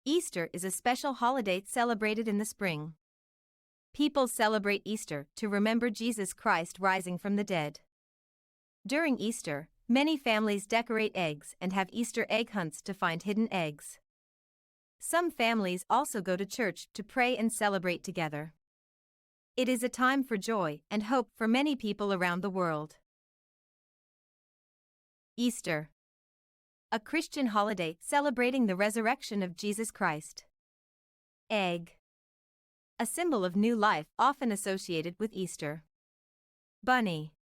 Easter is a special holiday celebrated in the spring. People celebrate Easter to remember Jesus Christ rising from the dead. During Easter, many families decorate eggs and have Easter egg hunts to find hidden eggs. Some families also go to church to pray and celebrate together. It is a time for joy and hope for many people around the world. Easter, a Christian holiday celebrating the resurrection of Jesus Christ. Egg, a symbol of new life often associated with Easter. Bunny,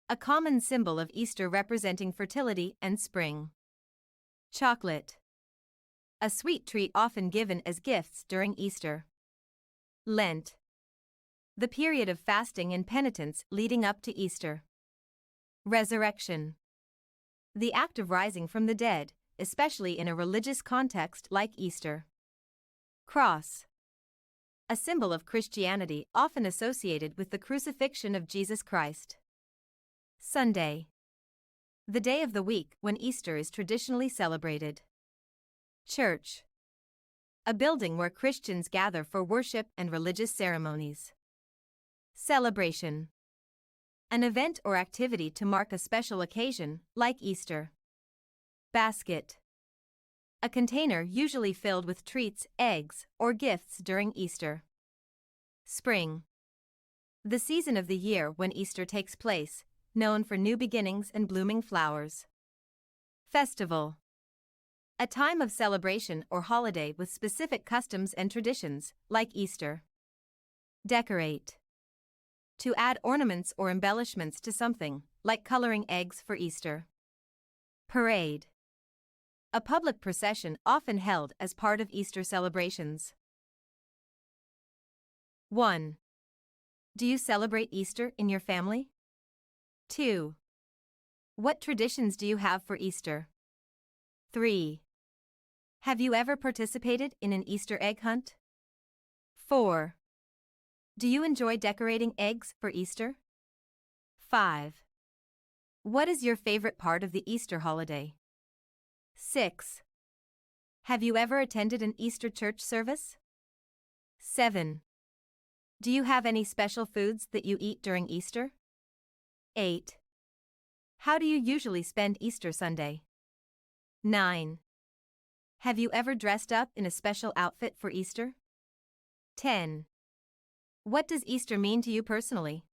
a common symbol of Easter representing fertility and spring. Chocolate, a sweet treat often given as gifts during Easter. Lent, the period of fasting and penitence leading up to Easter. Resurrection, the act of rising from the dead, especially in a religious context like Easter. Cross, a symbol of Christianity often associated with the crucifixion of Jesus Christ. Sunday, the day of the week when Easter is traditionally celebrated. Church, a building where Christians gather for worship and religious ceremonies. Celebration, an event or activity to mark a special occasion, like Easter. Basket, a container usually filled with treats, eggs, or gifts during Easter. Spring, the season of the year when Easter takes place, known for new beginnings and blooming flowers. Festival, a time of celebration or holiday with specific customs and traditions, like Easter. Decorate, to add ornaments or embellishments to something, like coloring eggs for Easter. Parade, a public procession often held as part of Easter celebrations. 1. Do you celebrate Easter in your family? 2. What traditions do you have for Easter? 3. Have you ever participated in an Easter egg hunt? 4. Do you enjoy decorating eggs for Easter? 5. What is your favorite part of the Easter holiday? 6. Have you ever attended an Easter church service? 7. Do you have any special foods that you eat during Easter? 8. How do you usually spend Easter Sunday? 9. Have you ever dressed up in a special outfit for Easter? 10. What does Easter mean to you personally?